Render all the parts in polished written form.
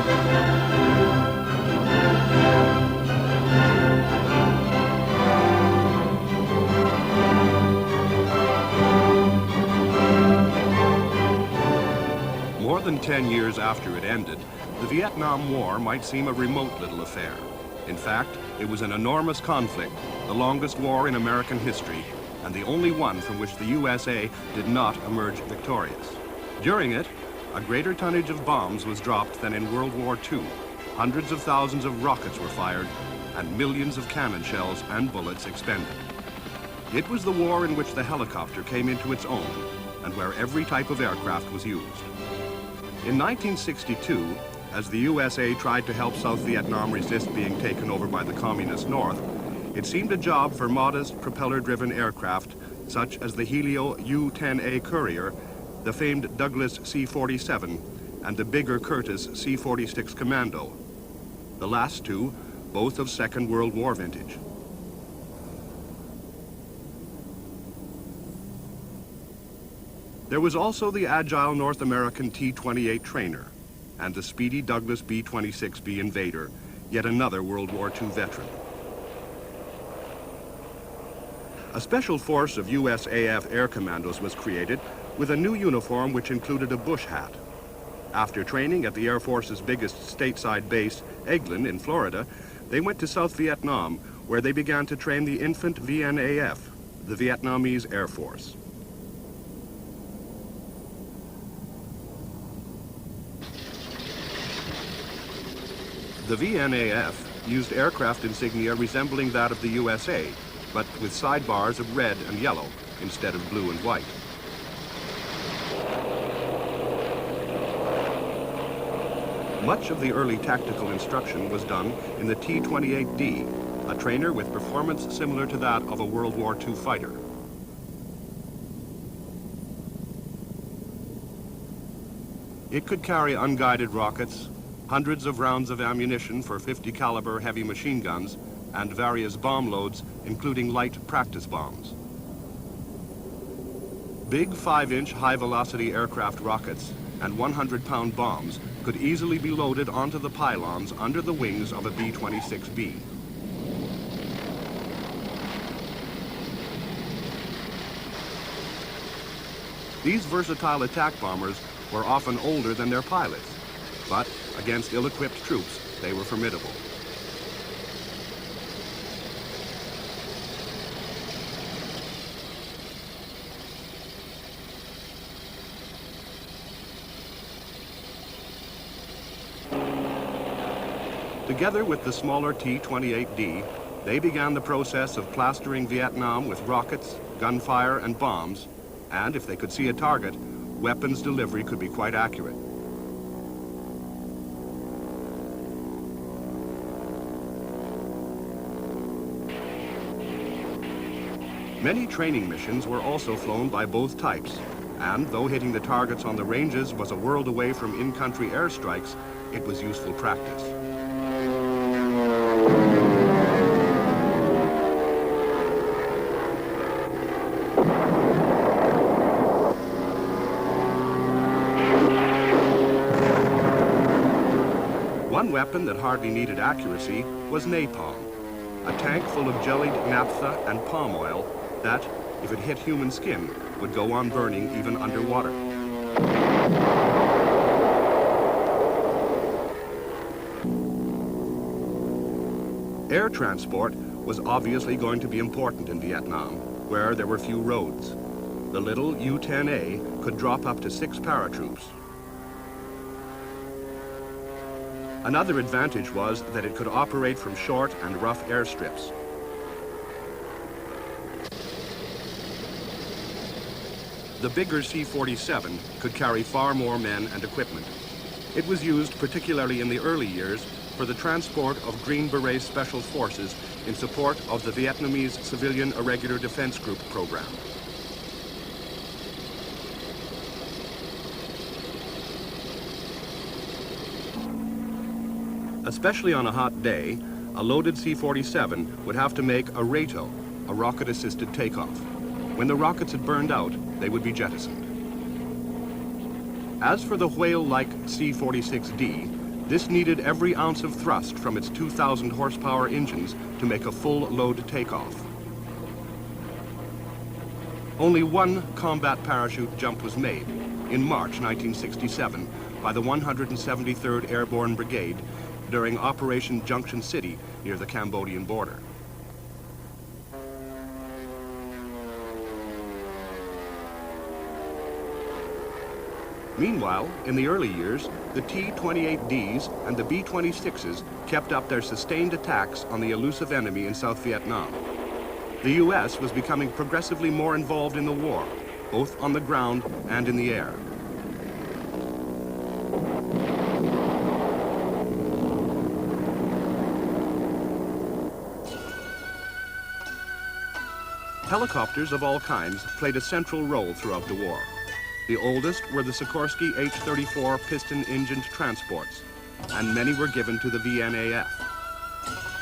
More than 10 years after it ended, the Vietnam War might seem a remote little affair. In fact, it was an enormous conflict, the longest war in American history, and the only one from which the USA did not emerge victorious. During it, a greater tonnage of bombs was dropped than in World War II. Hundreds of thousands of rockets were fired, and millions of cannon shells and bullets expended. It was the war in which the helicopter came into its own, and where every type of aircraft was used. In 1962, as the USA tried to help South Vietnam resist being taken over by the Communist North, it seemed a job for modest propeller-driven aircraft such as the Helio U-10A Courier, the famed Douglas C-47, and the bigger Curtiss C-46 Commando. The last two, both of Second World War vintage. There was also the agile North American T-28 Trainer and the speedy Douglas B-26B Invader, yet another World War II veteran. A special force of USAF Air Commandos was created with a new uniform which included a bush hat. After training at the Air Force's biggest stateside base, Eglin in Florida, they went to South Vietnam, where they began to train the infant VNAF, the Vietnamese Air Force. The VNAF used aircraft insignia resembling that of the USA, but with sidebars of red and yellow instead of blue and white. Much of the early tactical instruction was done in the T-28D, a trainer with performance similar to that of a World War II fighter. It could carry unguided rockets, hundreds of rounds of ammunition for 50 caliber heavy machine guns, and various bomb loads, including light practice bombs. Big 5-inch high-velocity aircraft rockets and 100-pound bombs could easily be loaded onto the pylons under the wings of a B-26B. These versatile attack bombers were often older than their pilots, but against ill-equipped troops, they were formidable. Together with the smaller T-28D, they began the process of plastering Vietnam with rockets, gunfire, and bombs, and if they could see a target, weapons delivery could be quite accurate. Many training missions were also flown by both types, and though hitting the targets on the ranges was a world away from in-country airstrikes, it was useful practice. One weapon that hardly needed accuracy was napalm, a tank full of jellied naphtha and palm oil that, if it hit human skin, would go on burning even underwater. Air transport was obviously going to be important in Vietnam, where there were few roads. The little U-10A could drop up to 6 paratroops. Another advantage was that it could operate from short and rough airstrips. The bigger C-47 could carry far more men and equipment. It was used, particularly in the early years, for the transport of Green Beret Special Forces in support of the Vietnamese Civilian Irregular Defense Group program. Especially on a hot day, a loaded C-47 would have to make a RATO, a rocket-assisted takeoff. When the rockets had burned out, they would be jettisoned. As for the whale-like C-46D, This needed every ounce of thrust from its 2,000 horsepower engines to make a full load takeoff. Only one combat parachute jump was made in March 1967 by the 173rd Airborne Brigade during Operation Junction City near the Cambodian border. Meanwhile, in the early years, the T-28Ds and the B-26s kept up their sustained attacks on the elusive enemy in South Vietnam. The U.S. was becoming progressively more involved in the war, both on the ground and in the air. Helicopters of all kinds played a central role throughout the war. The oldest were the Sikorsky H-34 piston-engined transports, and many were given to the VNAF.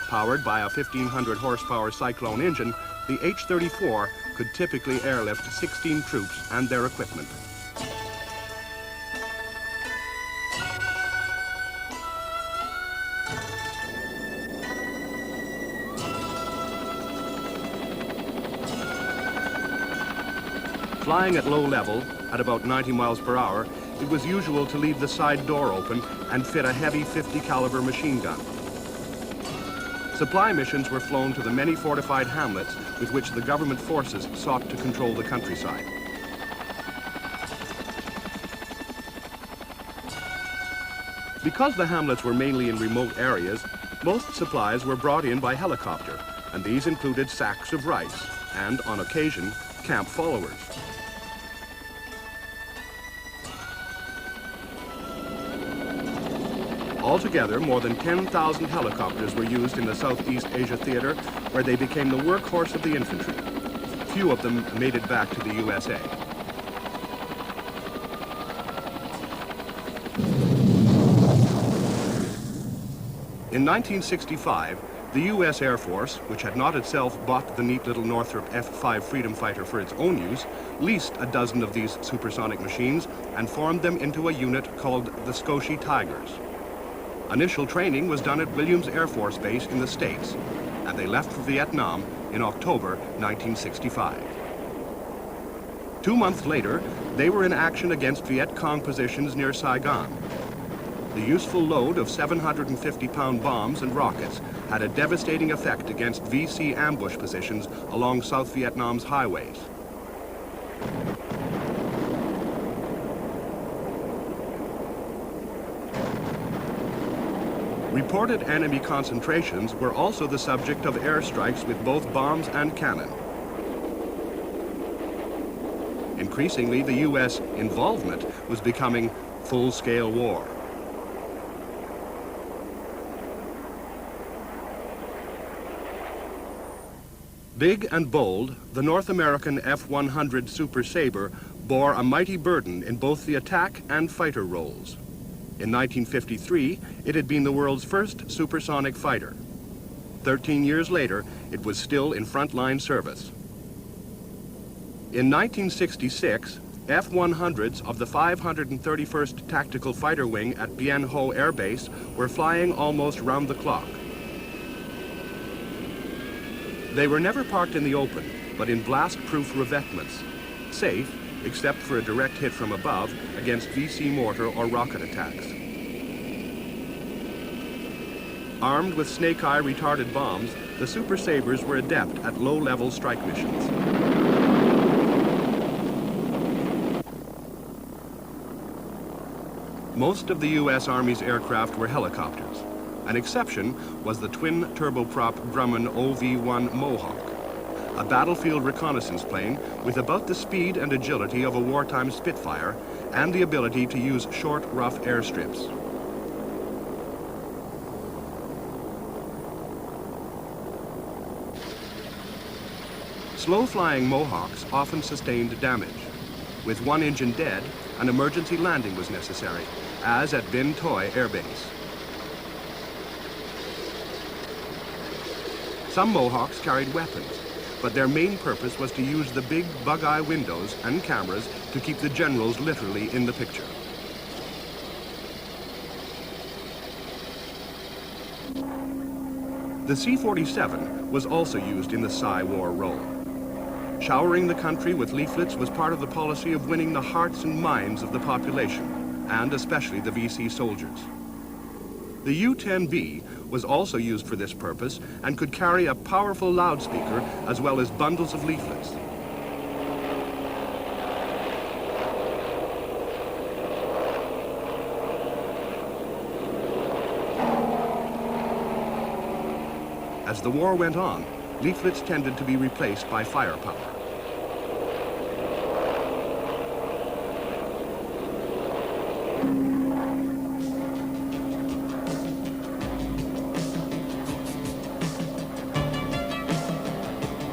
Powered by a 1,500 horsepower Cyclone engine, the H-34 could typically airlift 16 troops and their equipment. Flying at low level, at about 90 miles per hour, it was usual to leave the side door open and fit a heavy 50 caliber machine gun. Supply missions were flown to the many fortified hamlets with which the government forces sought to control the countryside. Because the hamlets were mainly in remote areas, most supplies were brought in by helicopter, and these included sacks of rice and, on occasion, camp followers. Altogether, more than 10,000 helicopters were used in the Southeast Asia theater, where they became the workhorse of the infantry. Few of them made it back to the USA. In 1965, the U.S. Air Force, which had not itself bought the neat little Northrop F-5 Freedom Fighter for its own use, leased a dozen of these supersonic machines and formed them into a unit called the Scotia Tigers. Initial training was done at Williams Air Force Base in the States, and they left for Vietnam in October 1965. 2 months later, they were in action against Vietcong positions near Saigon. The useful load of 750-pound bombs and rockets had a devastating effect against VC ambush positions along South Vietnam's highways. Reported enemy concentrations were also the subject of airstrikes with both bombs and cannon. Increasingly, the U.S. involvement was becoming full-scale war. Big and bold, the North American F-100 Super Sabre bore a mighty burden in both the attack and fighter roles. In 1953, it had been the world's first supersonic fighter. 13 years later, it was still in frontline service. In 1966, F-100s of the 531st Tactical Fighter Wing at Bien Ho Air Base were flying almost round the clock. They were never parked in the open, but in blast-proof revetments, safe, except for a direct hit from above, against VC mortar or rocket attacks. Armed with snake-eye retarded bombs, the Super Sabres were adept at low-level strike missions. Most of the U.S. Army's aircraft were helicopters. An exception was the twin turboprop Grumman OV-1 Mohawk, a battlefield reconnaissance plane with about the speed and agility of a wartime Spitfire and the ability to use short, rough airstrips. Slow-flying Mohawks often sustained damage. With one engine dead, an emergency landing was necessary, as at Bin Toi Air Base. Some Mohawks carried weapons, but their main purpose was to use the big bug-eye windows and cameras to keep the generals literally in the picture. The C-47 was also used in the Psy War role. Showering the country with leaflets was part of the policy of winning the hearts and minds of the population, and especially the VC soldiers. The U-10B was also used for this purpose and could carry a powerful loudspeaker as well as bundles of leaflets. As the war went on, leaflets tended to be replaced by firepower.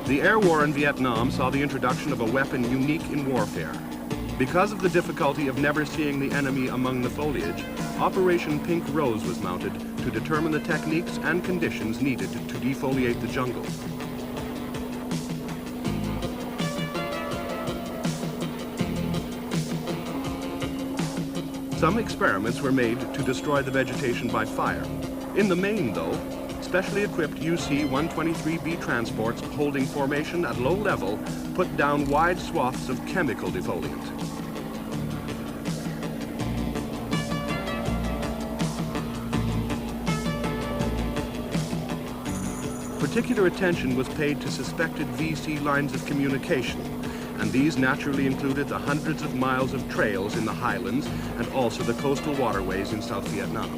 The air war in Vietnam saw the introduction of a weapon unique in warfare. Because of the difficulty of never seeing the enemy among the foliage, Operation Pink Rose was mounted to determine the techniques and conditions needed to defoliate the jungle. Some experiments were made to destroy the vegetation by fire. In the main, though, specially equipped UC-123B transports holding formation at low level put down wide swaths of chemical defoliant. Particular attention was paid to suspected VC lines of communication, and these naturally included the hundreds of miles of trails in the highlands and also the coastal waterways in South Vietnam.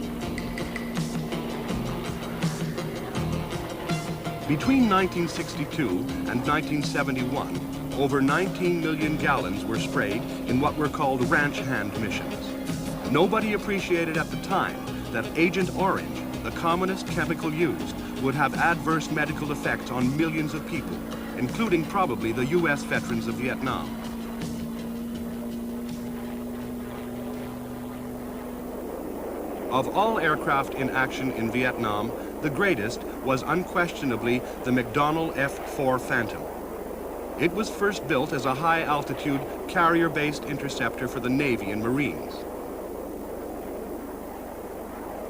Between 1962 and 1971, over 19 million gallons were sprayed in what were called ranch hand missions. Nobody appreciated at the time that Agent Orange, the commonest chemical used, would have adverse medical effects on millions of people, including probably the U.S. veterans of Vietnam. Of all aircraft in action in Vietnam, the greatest was unquestionably the McDonnell F-4 Phantom. It was first built as a high-altitude, carrier-based interceptor for the Navy and Marines.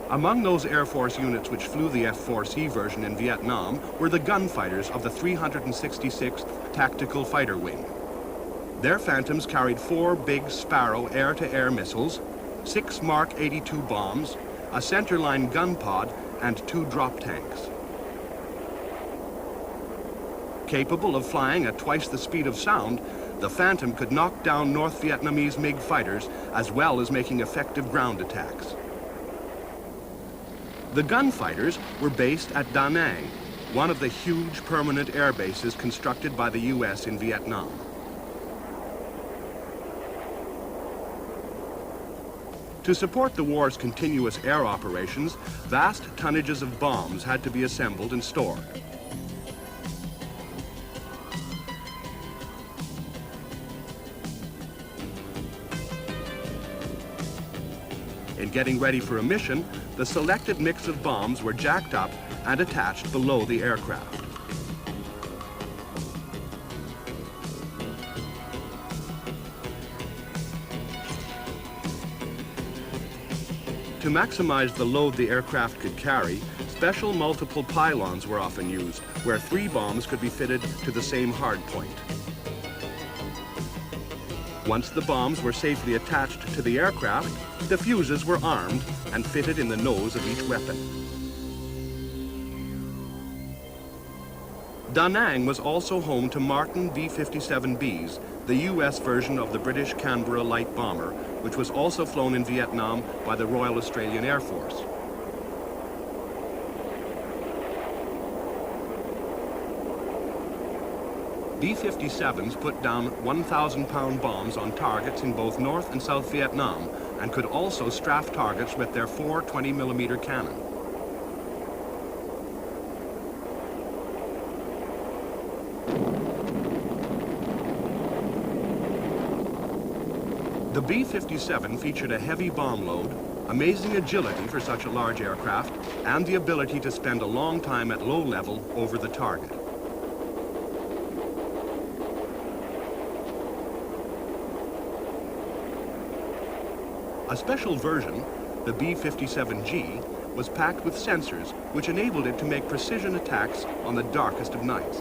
Among those Air Force units which flew the F-4C version in Vietnam were the gunfighters of the 366th Tactical Fighter Wing. Their Phantoms carried 4 big Sparrow air-to-air missiles, 6 Mark 82 bombs, a centerline gun pod, and 2 drop tanks. Capable of flying at twice the speed of sound, the Phantom could knock down North Vietnamese MiG fighters as well as making effective ground attacks. The gunfighters were based at Da Nang, one of the huge permanent air bases constructed by the U.S. in Vietnam. To support the war's continuous air operations, vast tonnages of bombs had to be assembled and stored. In getting ready for a mission, the selected mix of bombs were jacked up and attached below the aircraft. To maximize the load the aircraft could carry, special multiple pylons were often used, where 3 bombs could be fitted to the same hard point. Once the bombs were safely attached to the aircraft, the fuses were armed and fitted in the nose of each weapon. Da Nang was also home to Martin B-57Bs, the U.S. version of the British Canberra light bomber, which was also flown in Vietnam by the Royal Australian Air Force. B-57s put down 1,000-pound bombs on targets in both North and South Vietnam and could also strafe targets with their 4 20mm cannon. The B-57 featured a heavy bomb load, amazing agility for such a large aircraft, and the ability to spend a long time at low level over the target. A special version, the B-57G, was packed with sensors which enabled it to make precision attacks on the darkest of nights.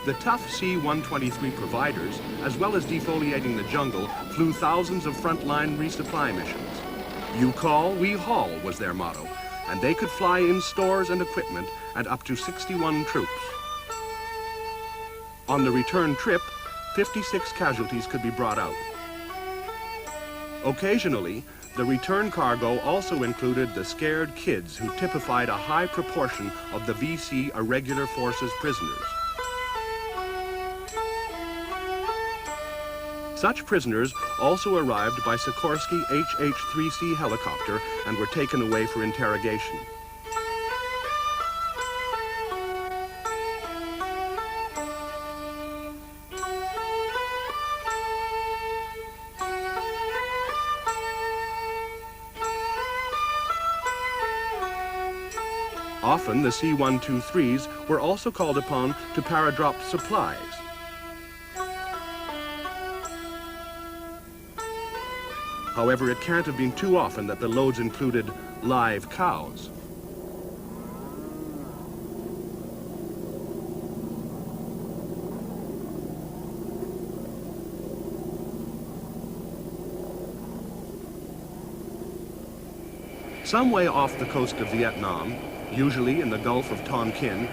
The tough C-123 providers, as well as defoliating the jungle, flew thousands of frontline resupply missions. You call, we haul was their motto, and they could fly in stores and equipment and up to 61 troops. On the return trip, 56 casualties could be brought out. Occasionally, the return cargo also included the scared kids who typified a high proportion of the VC Irregular Forces prisoners. Such prisoners also arrived by Sikorsky HH-3C helicopter and were taken away for interrogation. Often the C-123s were also called upon to paradrop supplies. However, it can't have been too often that the loads included live cows. Some way off the coast of Vietnam, usually in the Gulf of Tonkin,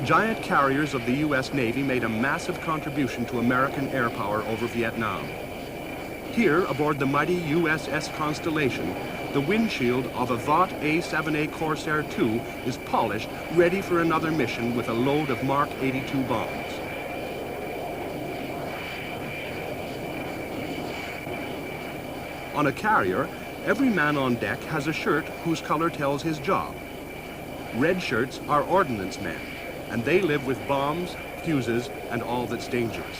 giant carriers of the U.S. Navy made a massive contribution to American air power over Vietnam. Here, aboard the mighty USS Constellation, the windshield of a Vought A-7A Corsair II is polished, ready for another mission with a load of Mark 82 bombs. On a carrier, every man on deck has a shirt whose color tells his job. Red shirts are ordnance men, and they live with bombs, fuses, and all that's dangerous.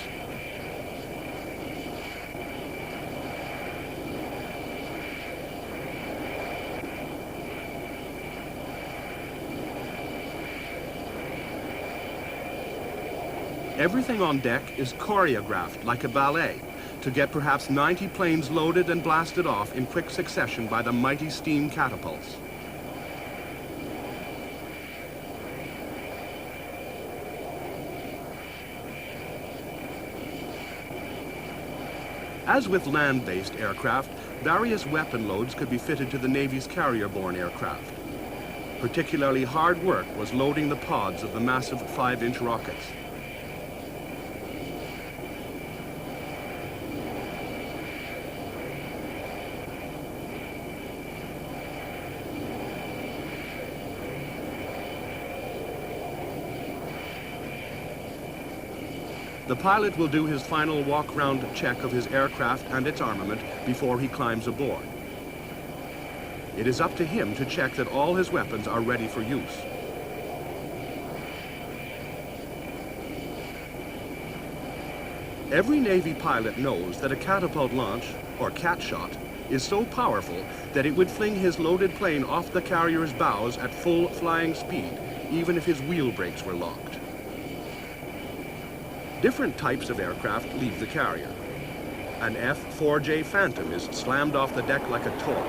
Everything on deck is choreographed like a ballet to get perhaps 90 planes loaded and blasted off in quick succession by the mighty steam catapults. As with land-based aircraft, various weapon loads could be fitted to the Navy's carrier-borne aircraft. Particularly hard work was loading the pods of the massive 5-inch rockets. The pilot will do his final walk-round check of his aircraft and its armament before he climbs aboard. It is up to him to check that all his weapons are ready for use. Every Navy pilot knows that a catapult launch, or cat shot, is so powerful that it would fling his loaded plane off the carrier's bows at full flying speed, even if his wheel brakes were locked. Different types of aircraft leave the carrier. An F-4J Phantom is slammed off the deck like a toy.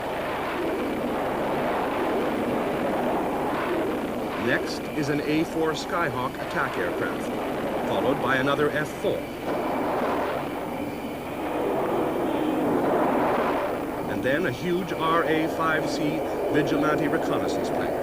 Next is an A-4 Skyhawk attack aircraft, followed by another F-4. And then a huge RA-5C Vigilante reconnaissance plane.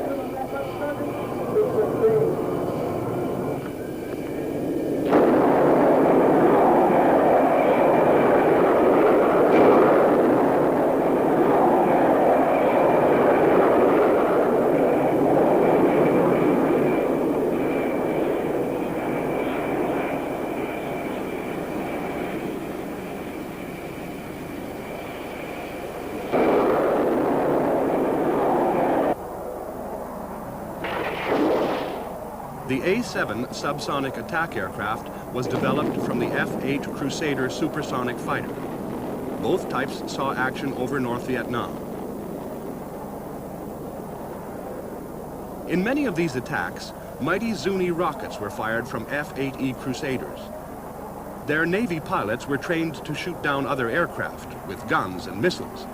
The A-7 subsonic attack aircraft was developed from the F-8 Crusader supersonic fighter. Both types saw action over North Vietnam. In many of these attacks, mighty Zuni rockets were fired from F-8E Crusaders. Their Navy pilots were trained to shoot down other aircraft with guns and missiles.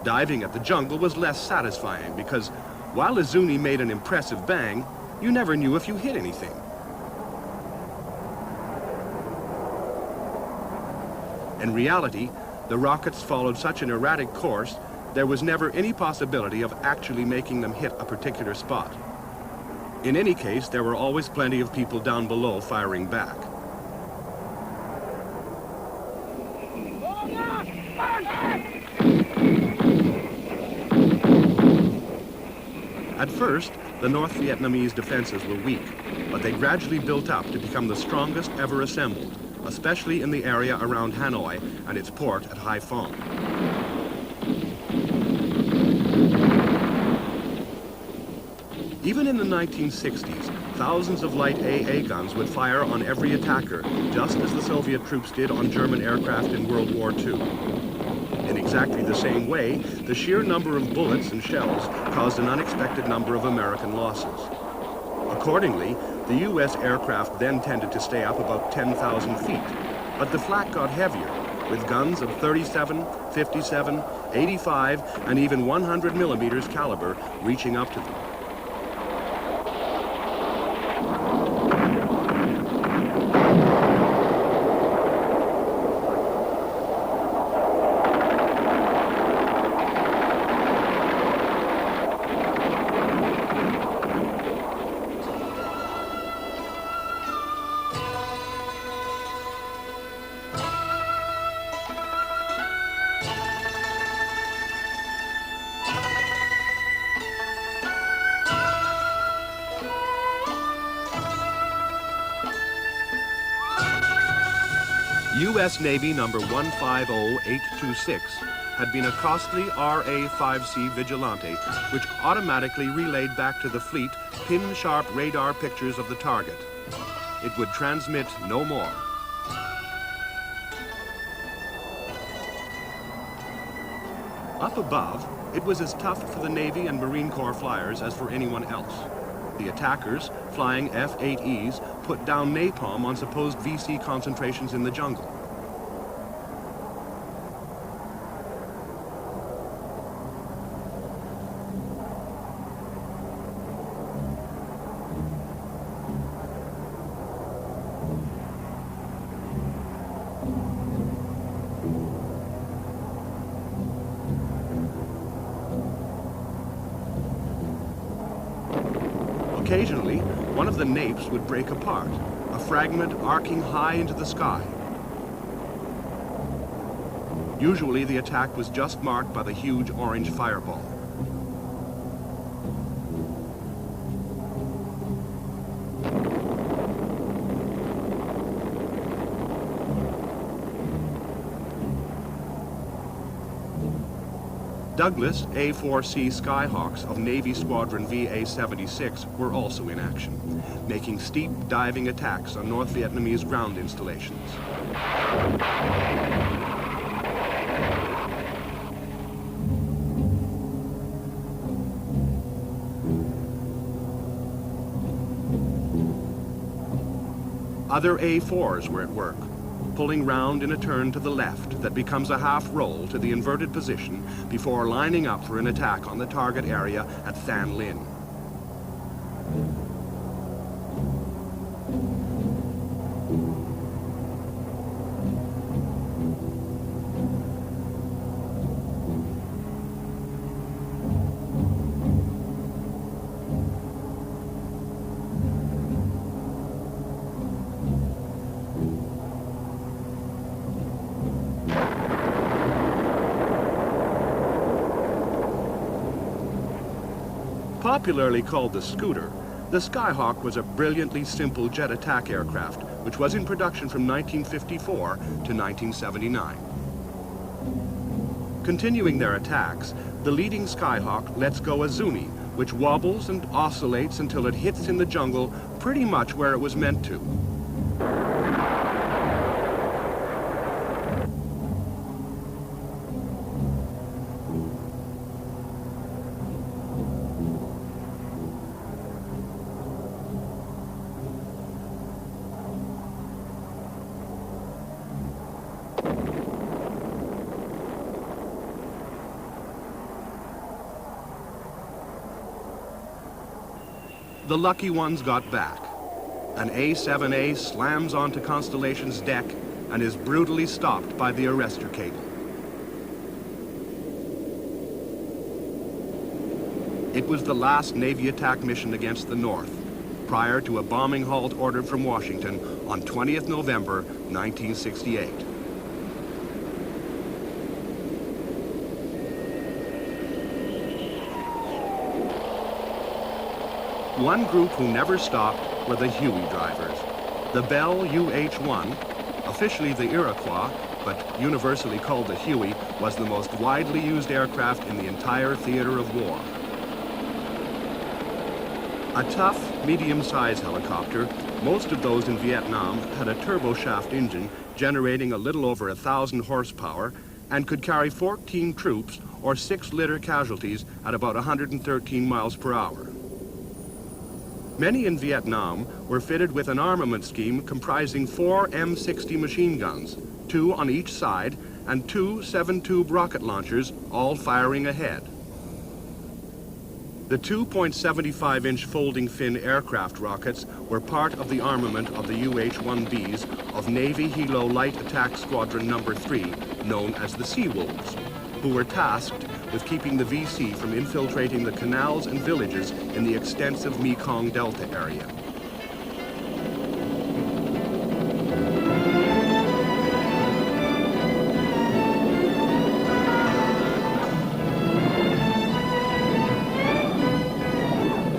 Diving at the jungle was less satisfying because while a Zuni made an impressive bang, you never knew if you hit anything. In reality, the rockets followed such an erratic course, there was never any possibility of actually making them hit a particular spot. In any case, there were always plenty of people down below firing back. At first, the North Vietnamese defenses were weak, but they gradually built up to become the strongest ever assembled, especially in the area around Hanoi and its port at Hai Phong. Even in the 1960s, thousands of light AA guns would fire on every attacker, just as the Soviet troops did on German aircraft in World War II. In exactly the same way, the sheer number of bullets and shells caused an unexpected number of American losses. Accordingly, the U.S. aircraft then tended to stay up about 10,000 feet, but the flak got heavier, with guns of 37, 57, 85, and even 100 millimeters caliber reaching up to them. U.S. Navy number 150826 had been a costly RA-5C Vigilante, which automatically relayed back to the fleet pin-sharp radar pictures of the target. It would transmit no more. Up above, it was as tough for the Navy and Marine Corps flyers as for anyone else. The attackers, flying F-8Es, put down napalm on supposed VC concentrations in the jungle. Occasionally, one of the napes would break apart, a fragment arcing high into the sky. Usually, the attack was just marked by the huge orange fireball. Douglas A-4C Skyhawks of Navy Squadron VA-76 were also in action, making steep diving attacks on North Vietnamese ground installations. Other A-4s were at work, pulling round in a turn to the left that becomes a half roll to the inverted position before lining up for an attack on the target area at Than Linh. Popularly called the Scooter, the Skyhawk was a brilliantly simple jet attack aircraft which was in production from 1954 to 1979. Continuing their attacks, the leading Skyhawk lets go a Zuni, which wobbles and oscillates until it hits in the jungle pretty much where it was meant to. The lucky ones got back. An A-7A slams onto Constellation's deck and is brutally stopped by the arrestor cable. It was the last Navy attack mission against the North, prior to a bombing halt ordered from Washington on 20th November, 1968. One group who never stopped were the Huey drivers. The Bell UH-1, officially the Iroquois, but universally called the Huey, was the most widely used aircraft in the entire theater of war. A tough, medium-size helicopter, most of those in Vietnam had a turboshaft engine generating a little over 1,000 horsepower and could carry 14 troops or 6 litter casualties at about 113 miles per hour. Many in Vietnam were fitted with an armament scheme comprising 4 M60 machine guns, 2 on each side, and 2 7-tube rocket launchers, all firing ahead. The 2.75-inch folding fin aircraft rockets were part of the armament of the UH-1Bs of Navy Hilo Light Attack Squadron No. 3, known as the Sea Wolves, who were tasked with keeping the VC from infiltrating the canals and villages in the extensive Mekong Delta area.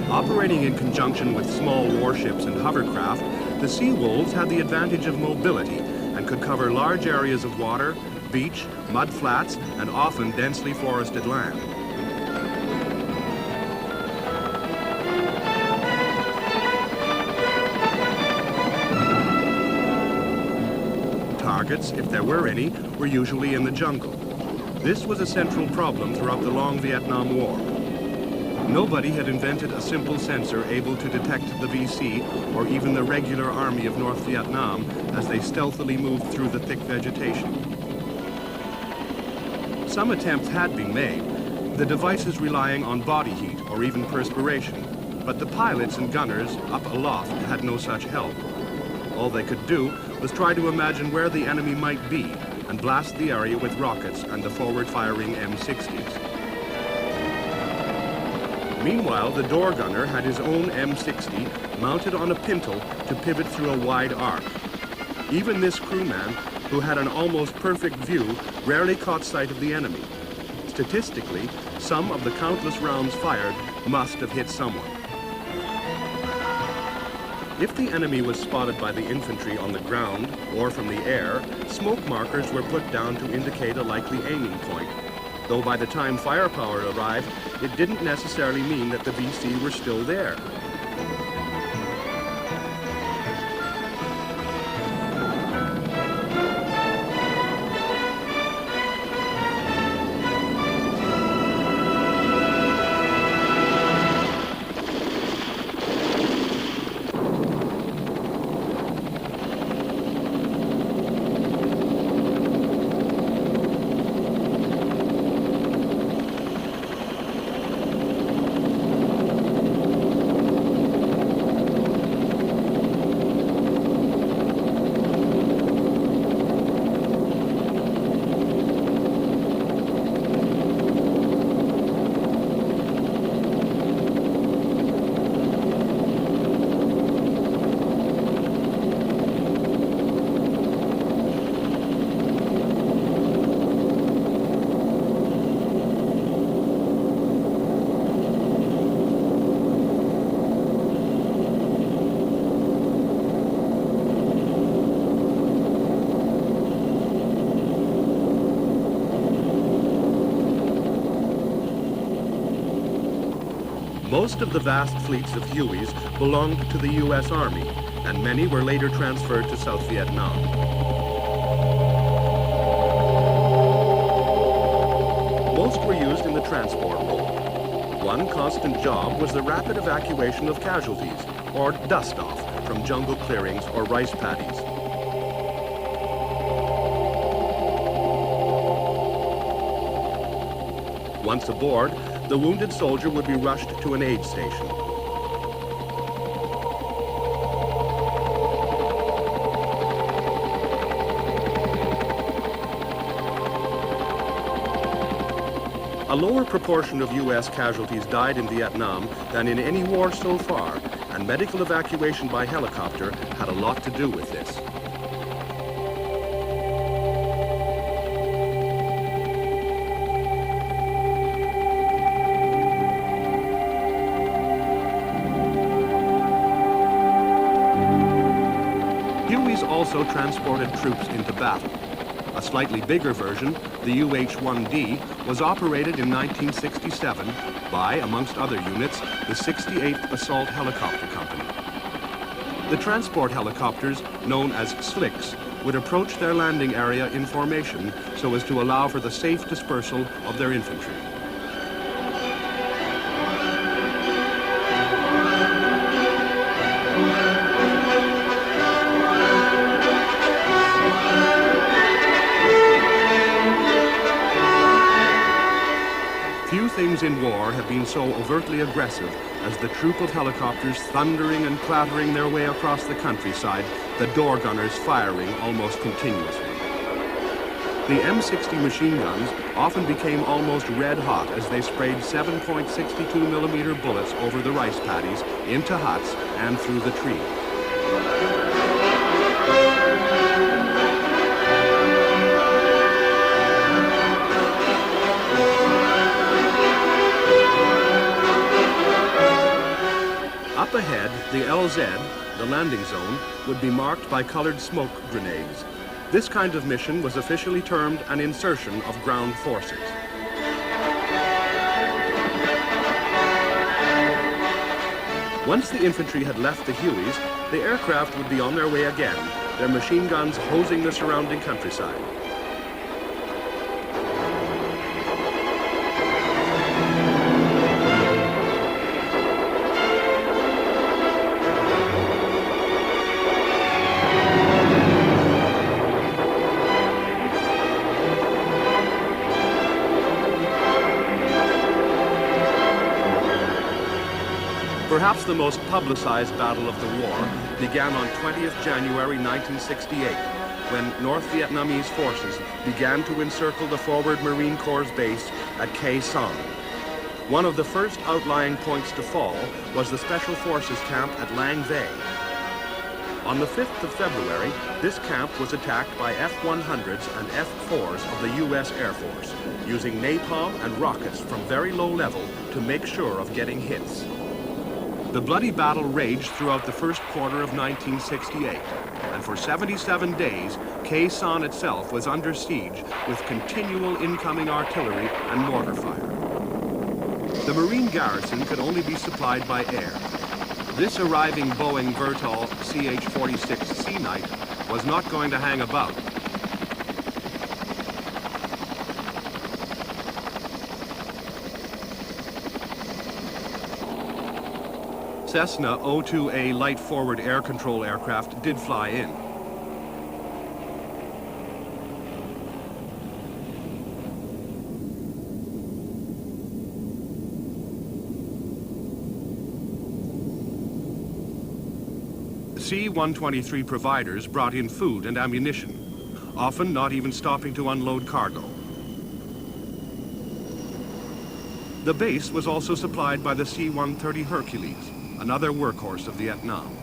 Operating in conjunction with small warships and hovercraft, the Sea Wolves had the advantage of mobility and could cover large areas of water, beach, mud flats, and often densely forested land. Targets, if there were any, were usually in the jungle. This was a central problem throughout the long Vietnam War. Nobody had invented a simple sensor able to detect the VC or even the regular army of North Vietnam as they stealthily moved through the thick vegetation. Some attempts had been made, the devices relying on body heat or even perspiration, but the pilots and gunners up aloft had no such help. All they could do was try to imagine where the enemy might be and blast the area with rockets and the forward-firing M60s. Meanwhile, the door gunner had his own M60 mounted on a pintle to pivot through a wide arc. Even this crewman, who had an almost perfect view, rarely caught sight of the enemy. Statistically, some of the countless rounds fired must have hit someone. If the enemy was spotted by the infantry on the ground or from the air, smoke markers were put down to indicate a likely aiming point. Though by the time firepower arrived, it didn't necessarily mean that the VC were still there. Most of the vast fleets of Hueys belonged to the U.S. Army, and many were later transferred to South Vietnam. Most were used in the transport role. One constant job was the rapid evacuation of casualties, or dust-off, from jungle clearings or rice paddies. Once aboard, the wounded soldier would be rushed to an aid station. A lower proportion of U.S. casualties died in Vietnam than in any war so far, and medical evacuation by helicopter had a lot to do with this. Hueys also transported troops into battle. A slightly bigger version, the UH-1D, was operated in 1967 by, amongst other units, the 68th Assault Helicopter Company. The transport helicopters, known as slicks, would approach their landing area in formation so as to allow for the safe dispersal of their infantry. Few things in war have been so overtly aggressive as the troop of helicopters thundering and clattering their way across the countryside, the door gunners firing almost continuously. The M60 machine guns often became almost red hot as they sprayed 7.62mm bullets over the rice paddies, into huts, and through the trees. Up ahead, the LZ, the landing zone, would be marked by colored smoke grenades. This kind of mission was officially termed an insertion of ground forces. Once the infantry had left the Hueys, the aircraft would be on their way again, their machine guns hosing the surrounding countryside. Perhaps the most publicized battle of the war began on 20th January 1968, when North Vietnamese forces began to encircle the forward Marine Corps base at Khe Sanh. One of the first outlying points to fall was the Special Forces camp at Lang Vay. On the 5th of February, this camp was attacked by F-100s and F-4s of the U.S. Air Force, using napalm and rockets from very low level to make sure of getting hits. The bloody battle raged throughout the first quarter of 1968, and for 77 days, Khe Sanh itself was under siege with continual incoming artillery and mortar fire. The Marine garrison could only be supplied by air. This arriving Boeing Vertol CH-46 Sea Knight was not going to hang about. Cessna O-2A light forward air control aircraft did fly in. C-123 providers brought in food and ammunition, often not even stopping to unload cargo. The base was also supplied by the C-130 Hercules, another workhorse of Vietnam.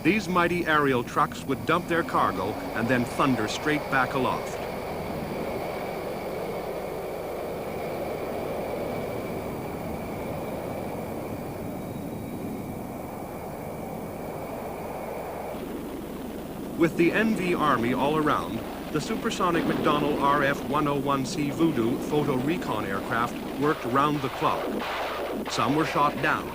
These mighty aerial trucks would dump their cargo and then thunder straight back aloft. With the NV Army all around, the supersonic McDonnell RF-101C Voodoo photo recon aircraft worked round the clock. Some were shot down.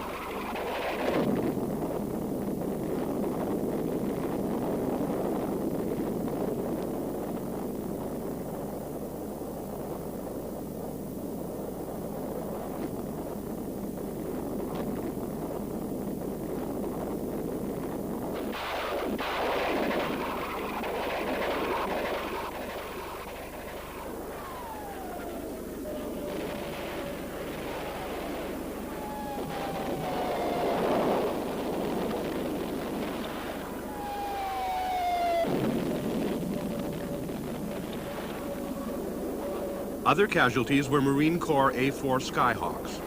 Other casualties were Marine Corps A-4 Skyhawks.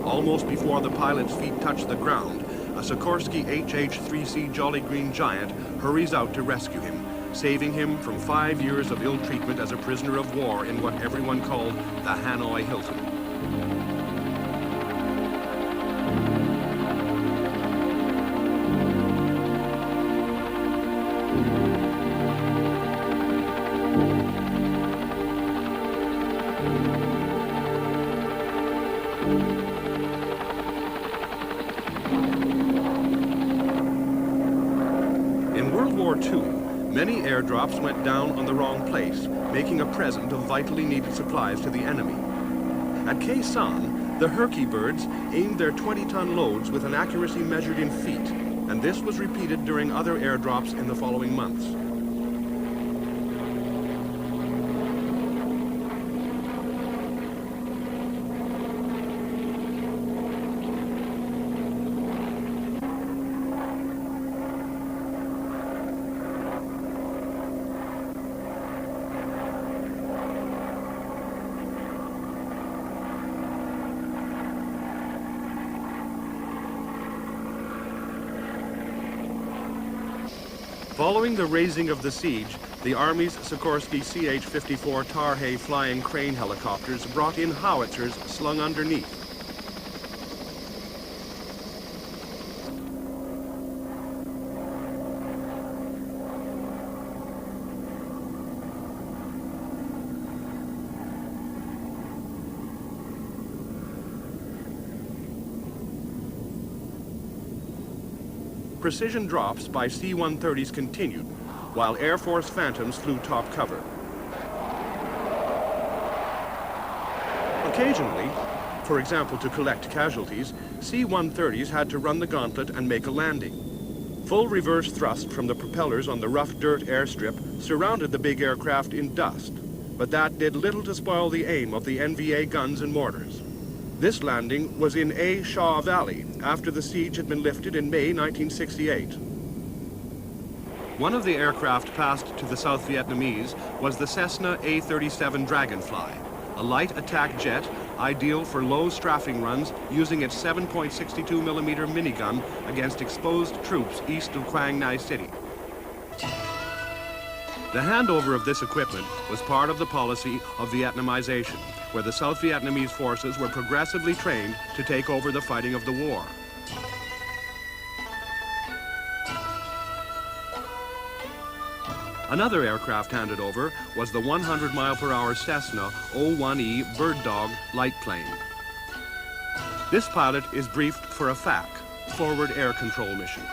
Almost before the pilot's feet touch the ground, a Sikorsky HH-3C Jolly Green Giant hurries out to rescue him, saving him from 5 years of ill treatment as a prisoner of war in what everyone called the Hanoi Hilton. Many airdrops went down on the wrong place, making a present of vitally needed supplies to the enemy. At Khe Sanh, the Herky birds aimed their 20-ton loads with an accuracy measured in feet, and this was repeated during other airdrops in the following months. Following the raising of the siege, the Army's Sikorsky CH-54 Tarhe flying crane helicopters brought in howitzers slung underneath. Precision drops by C-130s continued, while Air Force Phantoms flew top cover. Occasionally, for example to collect casualties, C-130s had to run the gauntlet and make a landing. Full reverse thrust from the propellers on the rough dirt airstrip surrounded the big aircraft in dust, but that did little to spoil the aim of the NVA guns and mortars. This landing was in A Shaw Valley after the siege had been lifted in May 1968. One of the aircraft passed to the South Vietnamese was the Cessna A-37 Dragonfly, a light attack jet ideal for low strafing runs using its 7.62mm minigun against exposed troops east of Quang Ngai City. The handover of this equipment was part of the policy of Vietnamization, where the South Vietnamese forces were progressively trained to take over the fighting of the war. Another aircraft handed over was the 100-mile-per-hour Cessna O-1E Bird Dog light plane. This pilot is briefed for a FAC, Forward Air Control Mission,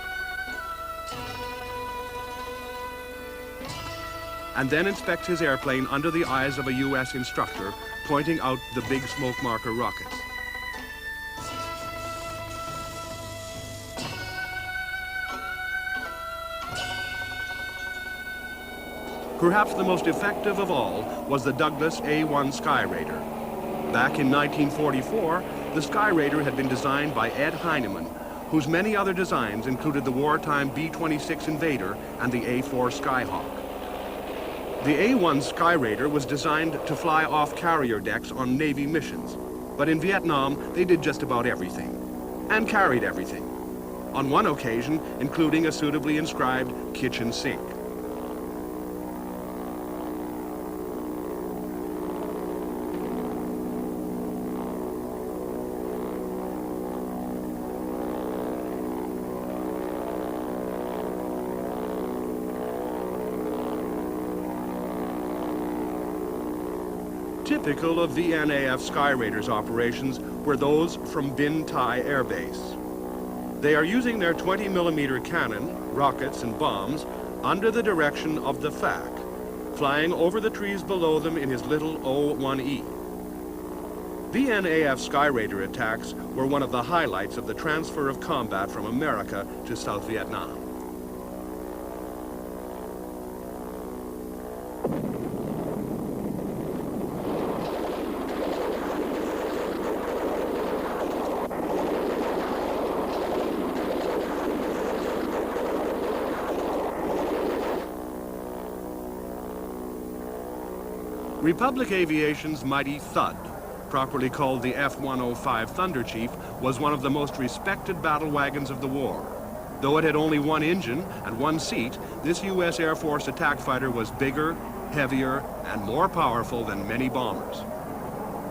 and then inspects his airplane under the eyes of a U.S. instructor, pointing out the big smoke marker rockets. Perhaps the most effective of all was the Douglas A-1 Sky Raider. Back in 1944, the Sky Raider had been designed by Ed Heinemann, whose many other designs included the wartime B-26 Invader and the A-4 Skyhawk. The A-1 Sky Raider was designed to fly off carrier decks on Navy missions, but in Vietnam they did just about everything, and carried everything, on one occasion including a suitably inscribed kitchen sink. Typical of VNAF Sky Raiders operations were those from Bin Tai Air Base. They are using their 20mm cannon, rockets, and bombs under the direction of the FAC, flying over the trees below them in his little O-1E. VNAF Sky Raider attacks were one of the highlights of the transfer of combat from America to South Vietnam. Republic Aviation's mighty Thud, properly called the F-105 Thunder Chief, was one of the most respected battle wagons of the war. Though it had only one engine and one seat, this U.S. Air Force attack fighter was bigger, heavier, and more powerful than many bombers.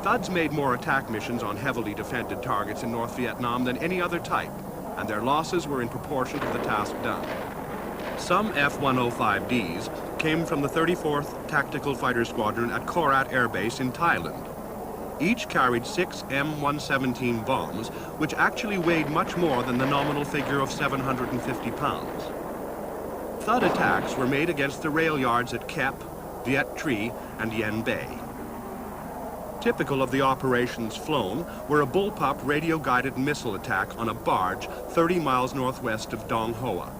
Thuds made more attack missions on heavily defended targets in North Vietnam than any other type, and their losses were in proportion to the task done. Some F-105Ds came from the 34th Tactical Fighter Squadron at Korat Air Base in Thailand. Each carried 6 M117 bombs, which actually weighed much more than the nominal figure of 750 pounds. Thud attacks were made against the rail yards at Kep, Viet Tri, and Yen Bay. Typical of the operations flown were a bullpup radio-guided missile attack on a barge 30 miles northwest of Dong Hoa.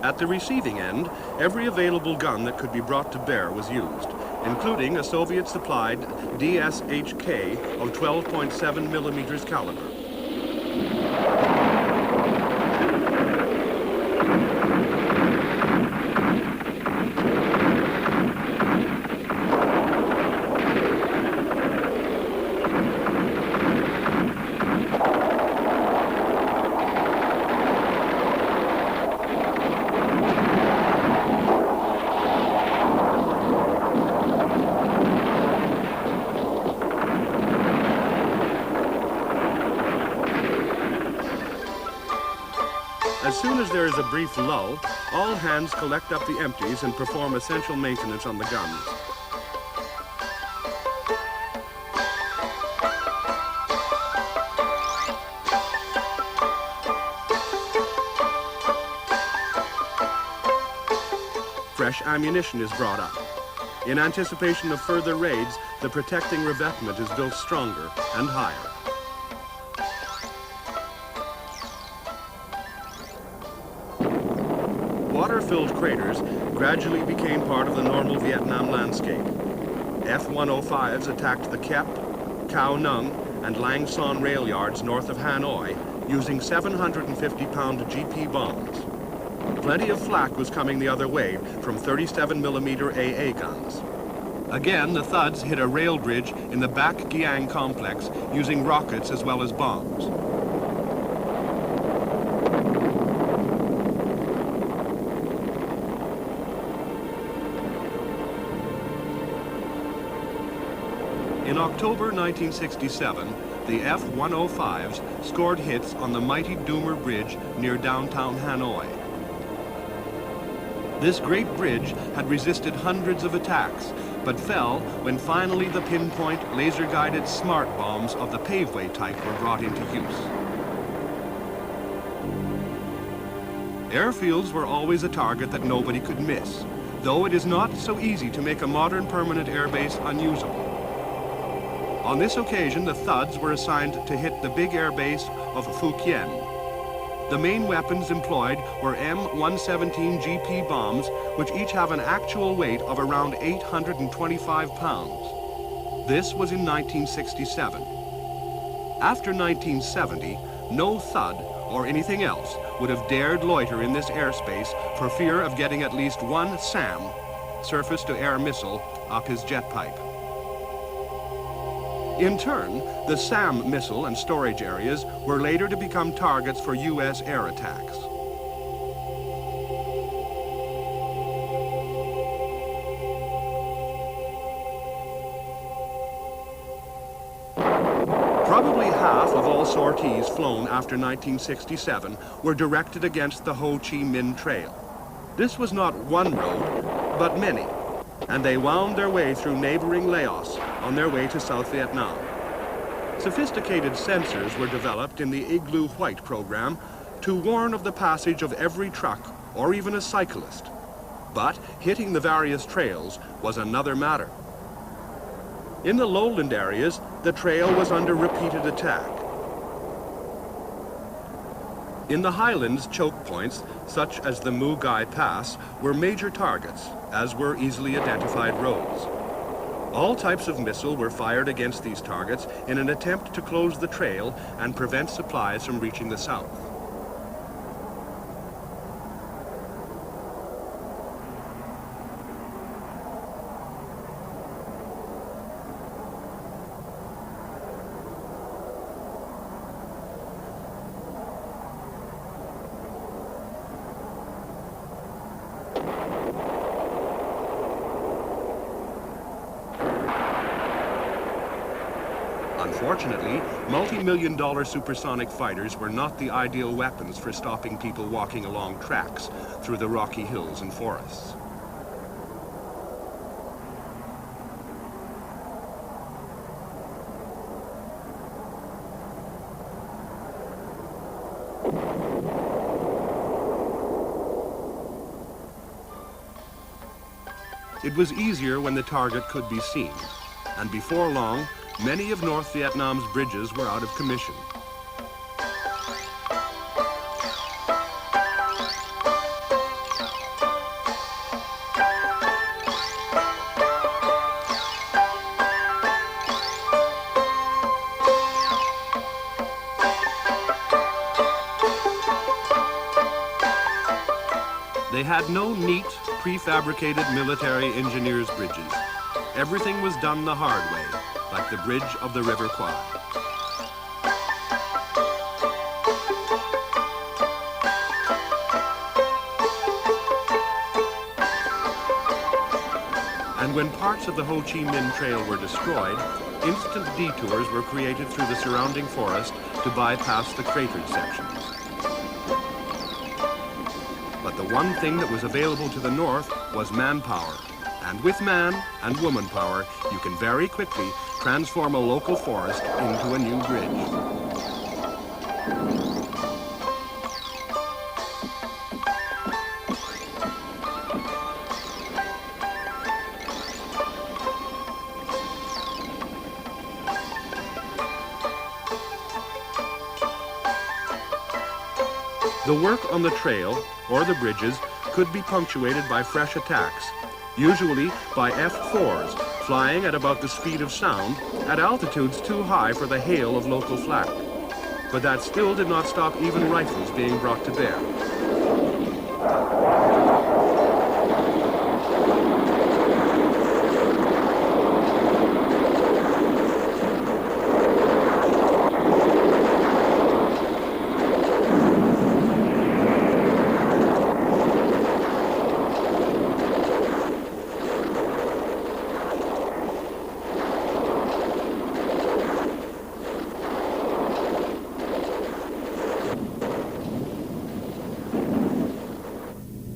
At the receiving end, every available gun that could be brought to bear was used, including a Soviet-supplied DSHK of 12.7 millimeters caliber. As soon as there is a brief lull, all hands collect up the empties and perform essential maintenance on the guns. Fresh ammunition is brought up. In anticipation of further raids, the protecting revetment is built stronger and higher. Water-filled craters gradually became part of the normal Vietnam landscape. F-105s attacked the Kep, Khao Nung, and Lang Son rail yards north of Hanoi using 750-pound GP bombs. Plenty of flak was coming the other way from 37mm AA guns. Again, the Thuds hit a rail bridge in the Bac Giang complex using rockets as well as bombs. In October 1967, the F-105s scored hits on the mighty Doomer Bridge near downtown Hanoi. This great bridge had resisted hundreds of attacks, but fell when finally the pinpoint laser-guided smart bombs of the paveway type were brought into use. Airfields were always a target that nobody could miss, though it is not so easy to make a modern permanent airbase unusable. On this occasion, the Thuds were assigned to hit the big airbase of Phu Quien. The main weapons employed were M117 GP bombs, which each have an actual weight of around 825 pounds. This was in 1967. After 1970, no Thud or anything else would have dared loiter in this airspace for fear of getting at least one SAM, surface-to-air missile, up his jet pipe. In turn, the SAM missile and storage areas were later to become targets for U.S. air attacks. Probably half of all sorties flown after 1967 were directed against the Ho Chi Minh Trail. This was not one road, but many, and they wound their way through neighboring Laos on their way to South Vietnam. Sophisticated sensors were developed in the Igloo White program to warn of the passage of every truck or even a cyclist. But hitting the various trails was another matter. In the lowland areas, the trail was under repeated attack. In the highlands, choke points, such as the Mu Gai Pass, were major targets, as were easily identified roads. All types of missile were fired against these targets in an attempt to close the trail and prevent supplies from reaching the south. Unfortunately, multi-million-dollar supersonic fighters were not the ideal weapons for stopping people walking along tracks through the rocky hills and forests. It was easier when the target could be seen, and before long, many of North Vietnam's bridges were out of commission. They had no neat, prefabricated military engineers' bridges. Everything was done the hard way, like the bridge of the River Kwai. And when parts of the Ho Chi Minh Trail were destroyed, instant detours were created through the surrounding forest to bypass the cratered sections. But the one thing that was available to the north was manpower. And with man and woman power, you can very quickly transform a local forest into a new bridge. The work on the trail, or the bridges, could be punctuated by fresh attacks, usually by F-4s, flying at about the speed of sound, at altitudes too high for the hail of local flak. But that still did not stop even rifles being brought to bear.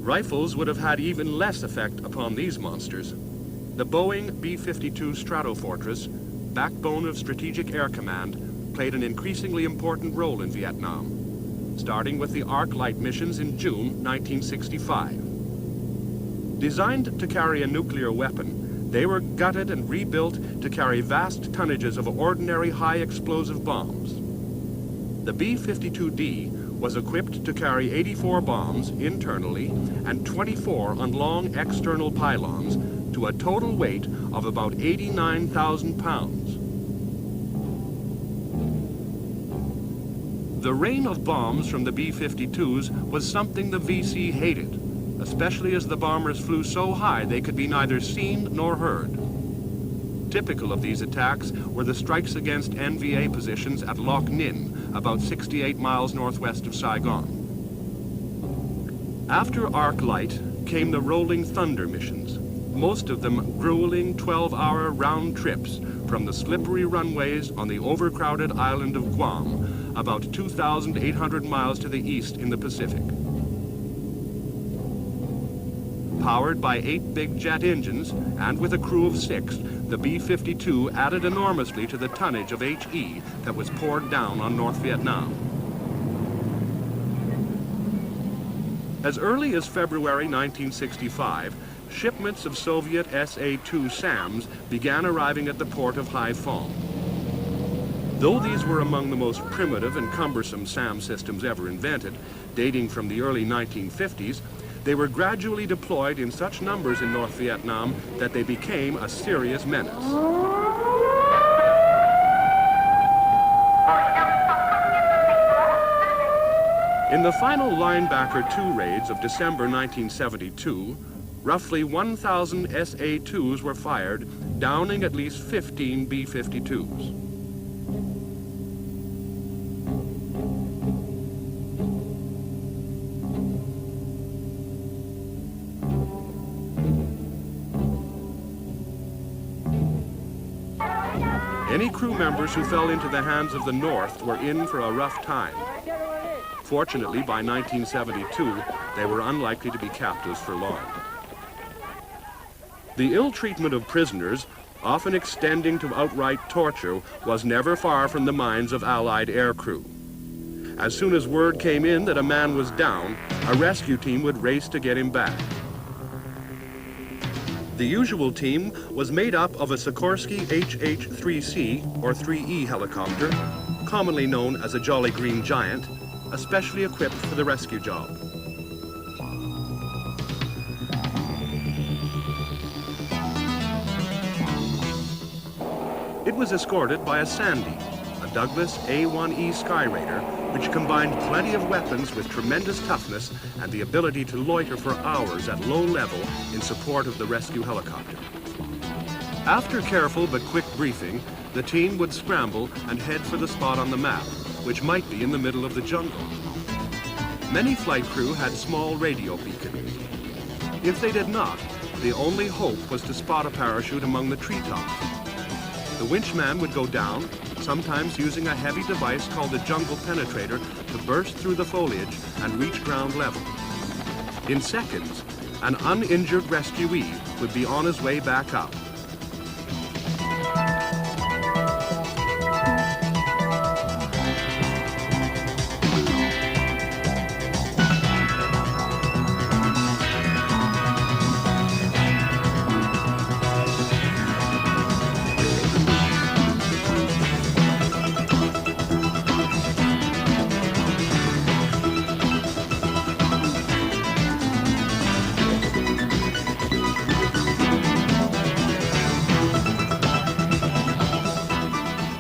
Rifles would have had even less effect upon these monsters. The Boeing B-52 Stratofortress, backbone of Strategic Air Command, played an increasingly important role in Vietnam, starting with the Arc Light missions in June 1965. Designed to carry a nuclear weapon, they were gutted and rebuilt to carry vast tonnages of ordinary high-explosive bombs. The B-52D was equipped to carry 84 bombs internally and 24 on long external pylons to a total weight of about 89,000 pounds. The rain of bombs from the B-52s was something the VC hated, especially as the bombers flew so high they could be neither seen nor heard. Typical of these attacks were the strikes against NVA positions at Loc Ninh, about 68 miles northwest of Saigon. After Arc Light came the Rolling Thunder missions, most of them grueling 12-hour round trips from the slippery runways on the overcrowded island of Guam, about 2,800 miles to the east in the Pacific. Powered by 8 big jet engines and with a crew of 6, the B-52 added enormously to the tonnage of HE that was poured down on North Vietnam. As early as February 1965, shipments of Soviet SA-2 SAMs began arriving at the port of Haiphong. Though these were among the most primitive and cumbersome SAM systems ever invented, dating from the early 1950s, They were gradually deployed in such numbers in North Vietnam that they became a serious menace. In the final Linebacker 2 raids of December 1972, roughly 1,000 SA-2s were fired, downing at least 15 B-52s. Any crew members who fell into the hands of the North were in for a rough time. Fortunately, by 1972, they were unlikely to be captives for long. The ill treatment of prisoners, often extending to outright torture, was never far from the minds of Allied aircrew. As soon as word came in that a man was down, a rescue team would race to get him back. The usual team was made up of a Sikorsky HH-3C or 3E helicopter, commonly known as a Jolly Green Giant, especially equipped for the rescue job. It was escorted by a Sandy, a Douglas A-1E Skyraider, which combined plenty of weapons with tremendous toughness and the ability to loiter for hours at low level in support of the rescue helicopter. After careful but quick briefing, the team would scramble and head for the spot on the map, which might be in the middle of the jungle. Many flight crew had small radio beacons. If they did not, the only hope was to spot a parachute among the treetops. The winchman would go down, sometimes using a heavy device called a jungle penetrator to burst through the foliage and reach ground level. In seconds, an uninjured rescuee would be on his way back up.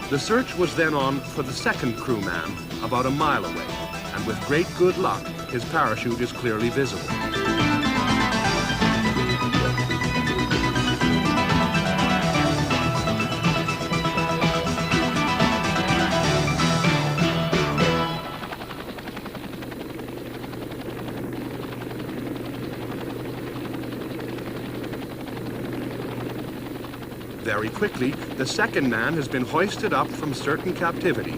The search was then on for the second crewman, about a mile away, and with great good luck, his parachute is clearly visible. Very quickly, the second man has been hoisted up from certain captivity,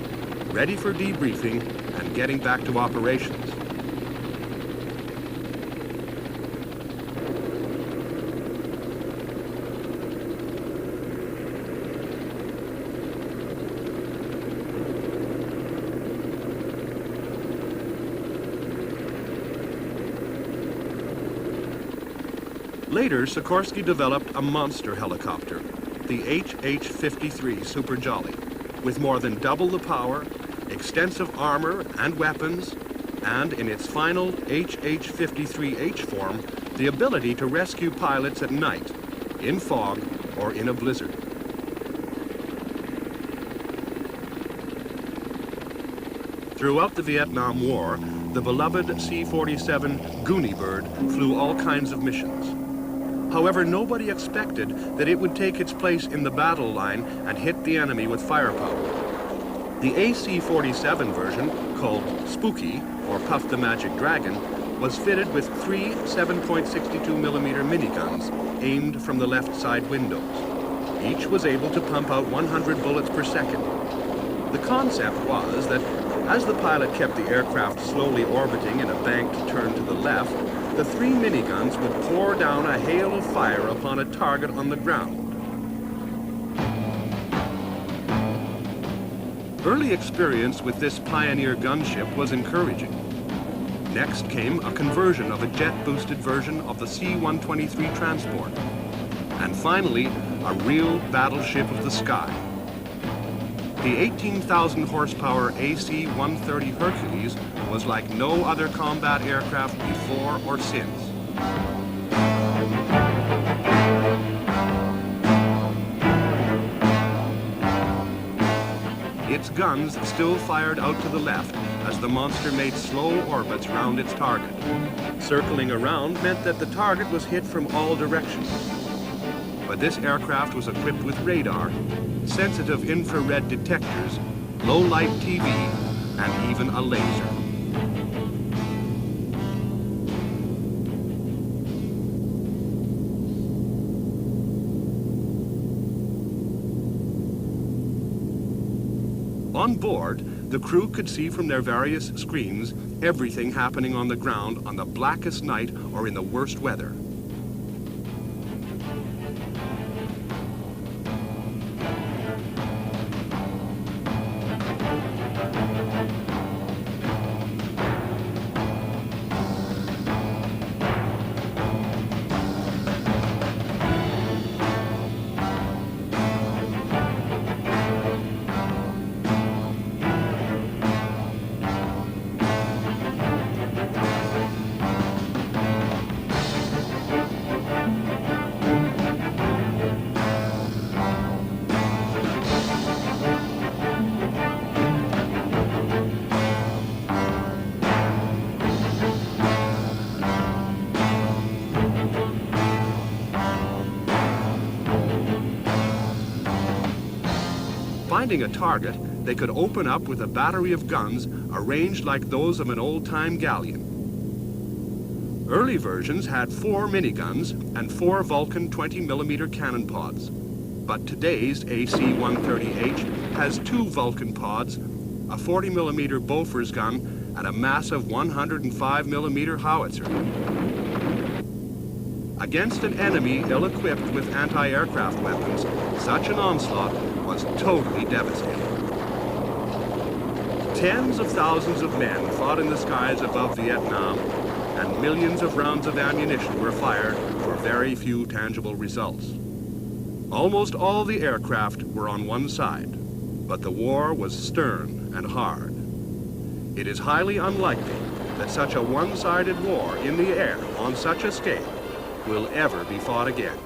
ready for debriefing and getting back to operations. Later, Sikorsky developed a monster helicopter, the HH-53 Super Jolly, with more than double the power, extensive armor and weapons, and in its final HH-53H form, the ability to rescue pilots at night, in fog, or in a blizzard. Throughout the Vietnam War, the beloved C-47 Goonie Bird flew all kinds of missions. However, nobody expected that it would take its place in the battle line and hit the enemy with firepower. The AC-47 version, called Spooky, or Puff the Magic Dragon, was fitted with 3 7.62mm miniguns aimed from the left side windows. Each was able to pump out 100 bullets per second. The concept was that as the pilot kept the aircraft slowly orbiting in a banked turn to the left, the 3 miniguns would pour down a hail of fire upon a target on the ground. Early experience with this pioneer gunship was encouraging. Next came a conversion of a jet-boosted version of the C-123 transport. And finally, a real battleship of the sky. The 18,000 horsepower AC-130 Hercules was like no other combat aircraft before or since. its guns still fired out to the left as the monster made slow orbits round its target. Circling around meant that the target was hit from all directions. But this aircraft was equipped with radar, sensitive infrared detectors, low-light TV, and even a laser. On board, the crew could see from their various screens everything happening on the ground on the blackest night or in the worst weather. Finding a target, they could open up with a battery of guns arranged like those of an old-time galleon. Early versions had 4 miniguns and 4 Vulcan 20mm cannon pods, but today's AC-130H has 2 Vulcan pods, a 40mm Bofors gun, and a massive 105mm howitzer. Against an enemy ill-equipped with anti-aircraft weapons, such an onslaught was totally devastating. Tens of thousands of men fought in the skies above Vietnam, and millions of rounds of ammunition were fired for very few tangible results. Almost all the aircraft were on one side, but the war was stern and hard. It is highly unlikely that such a one-sided war in the air on such a scale will ever be fought again.